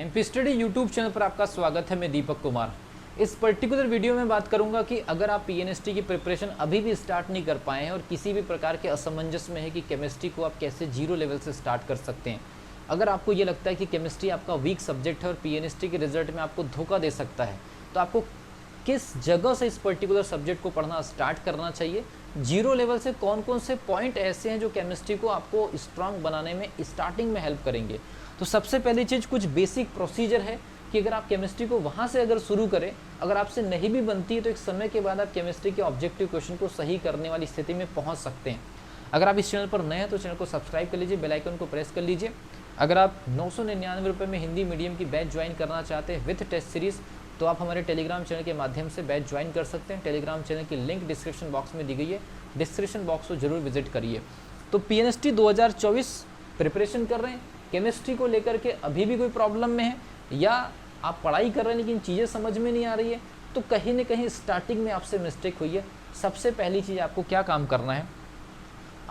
MP study YouTube channel पर आपका स्वागत है। मैं दीपक कुमार। इस पर्टिकुलर वीडियो में बात करूंगा कि अगर आप पीएनएसटी की प्रिपरेशन अभी भी स्टार्ट नहीं कर पाए हैं और किसी भी प्रकार के असमंजस में है कि केमिस्ट्री को आप कैसे जीरो लेवल से स्टार्ट कर सकते हैं, अगर आपको ये लगता है कि केमिस्ट्री आपका वीक सब्जेक्ट है और पीएनएसटी के रिजल्ट में आपको धोखा दे सकता है, तो आपको किस जगह से इस पर्टिकुलर सब्जेक्ट को पढ़ना स्टार्ट करना चाहिए, जीरो लेवल से कौन कौन से पॉइंट ऐसे हैं जो केमिस्ट्री को आपको स्ट्रांग बनाने में स्टार्टिंग में हेल्प करेंगे। तो सबसे पहली चीज़ कुछ बेसिक प्रोसीजर है कि अगर आप केमिस्ट्री को वहाँ से अगर शुरू करें, अगर आपसे नहीं भी बनती है तो एक समय के बाद आप केमिस्ट्री के ऑब्जेक्टिव क्वेश्चन को सही करने वाली स्थिति में पहुँच सकते हैं। अगर आप इस चैनल पर नए हैं तो चैनल को सब्सक्राइब कर लीजिए, बेल आइकन को प्रेस कर लीजिए। अगर आप 999 रुपये में हिंदी मीडियम की बैच ज्वाइन करना चाहते हैं विथ टेस्ट सीरीज़, तो आप हमारे टेलीग्राम चैनल के माध्यम से बैच ज्वाइन कर सकते हैं। टेलीग्राम चैनल की लिंक डिस्क्रिप्शन बॉक्स में दी गई है, डिस्क्रिप्शन बॉक्स को जरूर विजिट करिए। तो पीएनएसटी 2024 प्रिपरेशन कर रहे हैं, केमिस्ट्री को लेकर के अभी भी कोई प्रॉब्लम में है या आप पढ़ाई कर रहे हैं लेकिन चीज़ें समझ में नहीं आ रही है, तो कहीं ना कहीं स्टार्टिंग में आपसे मिस्टेक हुई है। सबसे पहली चीज़ आपको क्या काम करना है,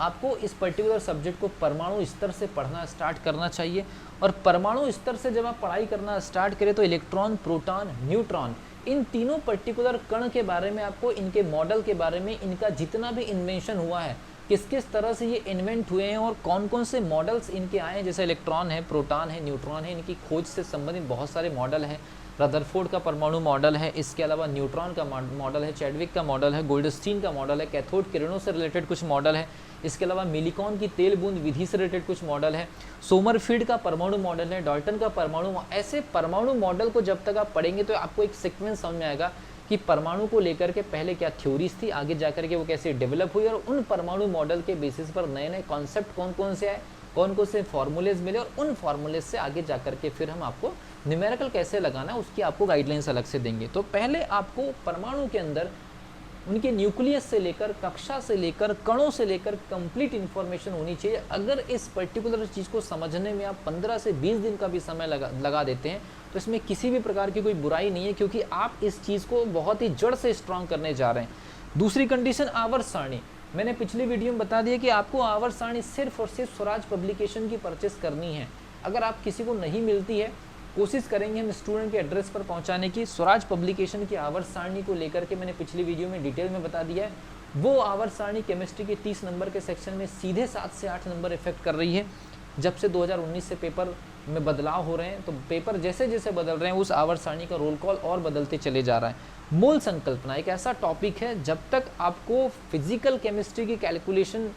आपको इस पर्टिकुलर सब्जेक्ट को परमाणु स्तर से पढ़ना स्टार्ट करना चाहिए। और परमाणु स्तर से जब आप पढ़ाई करना स्टार्ट करें तो इलेक्ट्रॉन, प्रोटॉन, न्यूट्रॉन, इन तीनों पर्टिकुलर कण के बारे में, आपको इनके मॉडल के बारे में, इनका जितना भी इन्वेंशन हुआ है, किस किस तरह से ये इन्वेंट हुए हैं और कौन कौन से मॉडल्स इनके आए हैं, जैसे इलेक्ट्रॉन है, प्रोटॉन है, न्यूट्रॉन है, इनकी खोज से संबंधित बहुत सारे मॉडल हैं। रदरफोर्ड का परमाणु मॉडल है, इसके अलावा न्यूट्रॉन का मॉडल है, चैडविक का मॉडल है, गोल्डस्टीन का मॉडल है, कैथोड किरणों से रिलेटेड कुछ मॉडल है, इसके अलावा मिलिकॉन की तेल बूंद विधि से रिलेटेड कुछ मॉडल है, सोमरफील्ड का परमाणु मॉडल है, डाल्टन का परमाणु। ऐसे परमाणु मॉडल को जब तक आप पढ़ेंगे तो आपको एक सीक्वेंस समझ में आएगा कि परमाणु को लेकर के पहले क्या थ्योरीज थी, आगे जाकर के वो कैसे डेवलप हुई और उन परमाणु मॉडल के बेसिस पर नए नए कॉन्सेप्ट कौन कौन से आए, कौन कौन से फॉर्मूलेज मिले और उन फॉर्मूलेज से आगे जाकर के फिर हम आपको न्यूमेरिकल कैसे लगाना है उसकी आपको गाइडलाइंस अलग से देंगे। तो पहले आपको परमाणु के अंदर उनके न्यूक्लियस से लेकर, कक्षा से लेकर, कणों से लेकर कंप्लीट इन्फॉर्मेशन होनी चाहिए। अगर इस पर्टिकुलर चीज़ को समझने में आप 15 से 20 दिन का भी समय लगा देते हैं तो इसमें किसी भी प्रकार की कोई बुराई नहीं है, क्योंकि आप इस चीज़ को बहुत ही जड़ से स्ट्रॉन्ग करने जा रहे हैं। दूसरी कंडीशन, आवर्त सारणी। मैंने पिछली वीडियो में बता दिया कि आपको आवर्त सारणी सिर्फ और सिर्फ स्वराज पब्लिकेशन की परचेस करनी है। अगर आप किसी को नहीं मिलती है, कोशिश करेंगे हम स्टूडेंट के एड्रेस पर पहुंचाने की। स्वराज पब्लिकेशन की आवर्त सारणी को लेकर के मैंने पिछली वीडियो में डिटेल में बता दिया है। वो आवर्त सारणी केमिस्ट्री के 30 नंबर के सेक्शन में सीधे 7 से 8 नंबर इफेक्ट कर रही है। जब से 2019 से पेपर में बदलाव हो रहे हैं, तो पेपर जैसे जैसे बदल रहे हैं उस आवर्त सारणी का रोल कॉल और बदलते चले जा रहा है। मूल संकल्पना एक ऐसा टॉपिक है, जब तक आपको फिजिकल केमिस्ट्री की कैलकुलेशन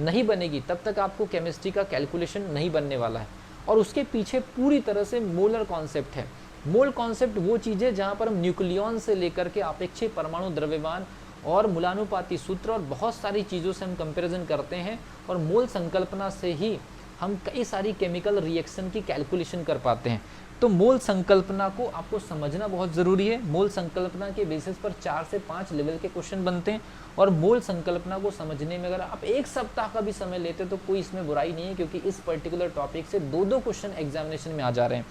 नहीं बनेगी तब तक आपको केमिस्ट्री का कैलकुलेशन नहीं बनने वाला है। और उसके पीछे पूरी तरह से मोलर कॉन्सेप्ट है। मोल कॉन्सेप्ट वो चीज़ है जहाँ पर हम न्यूक्लियॉन से लेकर के अपेक्षित परमाणु द्रव्यमान और मूलानुपाती सूत्र और बहुत सारी चीज़ों से हम कंपैरिजन करते हैं, और मोल संकल्पना से ही हम कई सारी केमिकल रिएक्शन की कैलकुलेशन कर पाते हैं। तो मोल संकल्पना को आपको समझना बहुत ज़रूरी है। मोल संकल्पना के बेसिस पर 4 से 5 लेवल के क्वेश्चन बनते हैं, और मोल संकल्पना को समझने में अगर आप 1 सप्ताह का भी समय लेते तो कोई इसमें बुराई नहीं है, क्योंकि इस पर्टिकुलर टॉपिक से 2-2 क्वेश्चन एग्जामिनेशन में आ जा रहे हैं।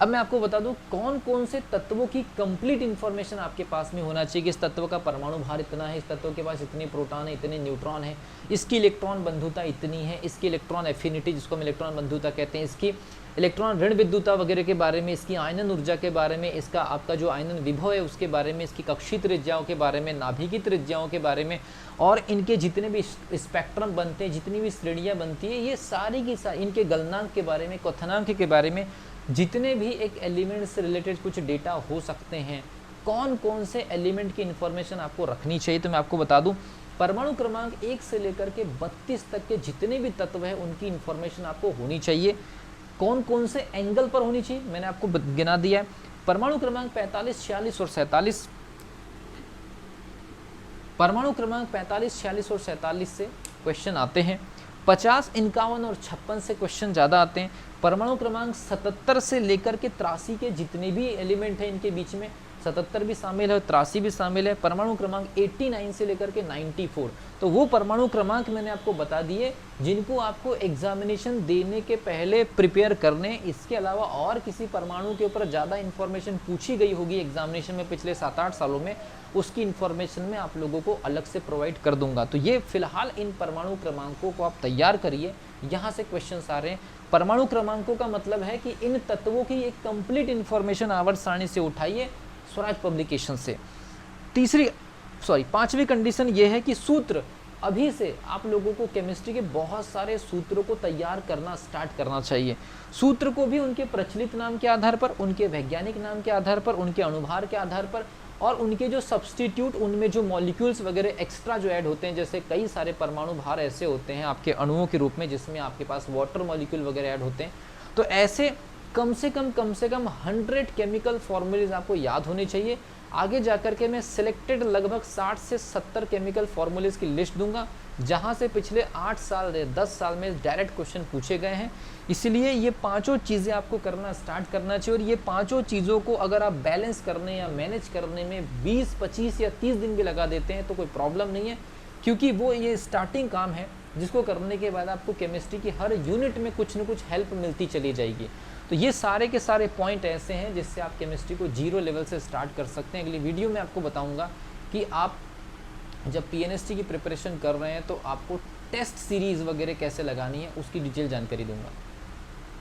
अब मैं आपको बता दूं कौन कौन से तत्वों की कंप्लीट इन्फॉर्मेशन आपके पास में होना चाहिए कि इस तत्व का परमाणु भार इतना है, इस तत्व के पास इतने प्रोटॉन है, इतने न्यूट्रॉन है, इसकी इलेक्ट्रॉन बंधुता इतनी है, इसकी इलेक्ट्रॉन एफिनिटी जिसको हम इलेक्ट्रॉन बंधुता कहते हैं, इसकी इलेक्ट्रॉन ऋण विद्युता वगैरह के बारे में, इसकी आयनन ऊर्जा के बारे में, इसका आपका जो आयनन विभव है उसके बारे में, इसकी कक्षीय त्रिज्याओं के बारे में, नाभिकीय त्रिज्याओं के बारे में, और इनके जितने भी स्पेक्ट्रम बनते हैं, जितनी भी श्रेणियाँ बनती है, ये सारी की सारी, इनके गलनांक के बारे में, क्वथनांक के बारे में, जितने भी एक एलिमेंट से रिलेटेड कुछ डेटा हो सकते हैं, कौन कौन से एलिमेंट की इन्फॉर्मेशन आपको रखनी चाहिए। तो मैं आपको बता दूं परमाणु क्रमांक 1 से लेकर के 32 तक के जितने भी तत्व हैं उनकी इन्फॉर्मेशन आपको होनी चाहिए। कौन कौन से एंगल पर होनी चाहिए मैंने आपको गिना दिया है। परमाणु क्रमांक 45, 46 और 47, परमाणु क्रमांक 45, 46 और 47 से क्वेश्चन आते हैं। 50, 51 और 56 से क्वेश्चन ज़्यादा आते हैं। परमाणु क्रमांक 77 से लेकर के 83 के जितने भी एलिमेंट हैं इनके बीच में 77 भी शामिल है, 83 भी शामिल है, परमाणु क्रमांक 89 से लेकर के 94। तो वो परमाणु क्रमांक मैंने आपको बता दिए जिनको आपको एग्जामिनेशन देने के पहले प्रिपेयर करने। इसके अलावा और किसी परमाणु के ऊपर ज़्यादा इन्फॉर्मेशन पूछी गई होगी एग्जामिनेशन में पिछले 7-8 सालों में, उसकी इन्फॉर्मेशन मैं आप लोगों को अलग से प्रोवाइड कर दूंगा। तो ये फिलहाल इन परमाणु क्रमांकों को आप तैयार करिए। यहाँ से क्वेश्चंस आ रहे हैं। परमाणु क्रमांकों का मतलब है कि इन तत्वों की एक कंप्लीट इन्फॉर्मेशन आवर्त सारणी से उठाइए, स्वराज पब्लिकेशन से। पांचवी कंडीशन ये है कि सूत्र, अभी से आप लोगों को केमिस्ट्री के बहुत सारे सूत्रों को तैयार करना स्टार्ट करना चाहिए। सूत्र को भी उनके प्रचलित नाम के आधार पर, उनके वैज्ञानिक नाम के आधार पर, उनके अनुभार के आधार पर और उनके जो सब्स्टिट्यूट, उनमें जो मॉलिक्यूल्स वगैरह एक्स्ट्रा जो ऐड होते हैं, जैसे कई सारे परमाणु भार ऐसे होते हैं आपके अणुओं के रूप में जिसमें आपके पास वाटर मॉलिक्यूल वगैरह ऐड होते हैं। तो ऐसे कम से कम 100 केमिकल फॉर्मूलेज आपको याद होने चाहिए। आगे जाकर के मैं सिलेक्टेड लगभग 60 से 70 केमिकल फॉर्मूलेज की लिस्ट दूंगा जहां से पिछले 8 साल 10 साल में डायरेक्ट क्वेश्चन पूछे गए हैं। इसलिए ये पांचों चीज़ें आपको करना स्टार्ट करना चाहिए और ये पांचों चीज़ों को अगर आप बैलेंस करने या मैनेज करने में 20, 25 या 30 दिन भी लगा देते हैं तो कोई प्रॉब्लम नहीं है, क्योंकि वो ये स्टार्टिंग काम है जिसको करने के बाद आपको केमिस्ट्री की हर यूनिट में कुछ न कुछ हेल्प मिलती चली जाएगी। तो ये सारे के सारे पॉइंट ऐसे हैं जिससे आप केमिस्ट्री को 0 लेवल से स्टार्ट कर सकते हैं। अगली वीडियो में आपको बताऊंगा कि आप जब पीएनएसटी की प्रिपरेशन कर रहे हैं तो आपको टेस्ट सीरीज़ वगैरह कैसे लगानी है, उसकी डिटेल जानकारी दूंगा।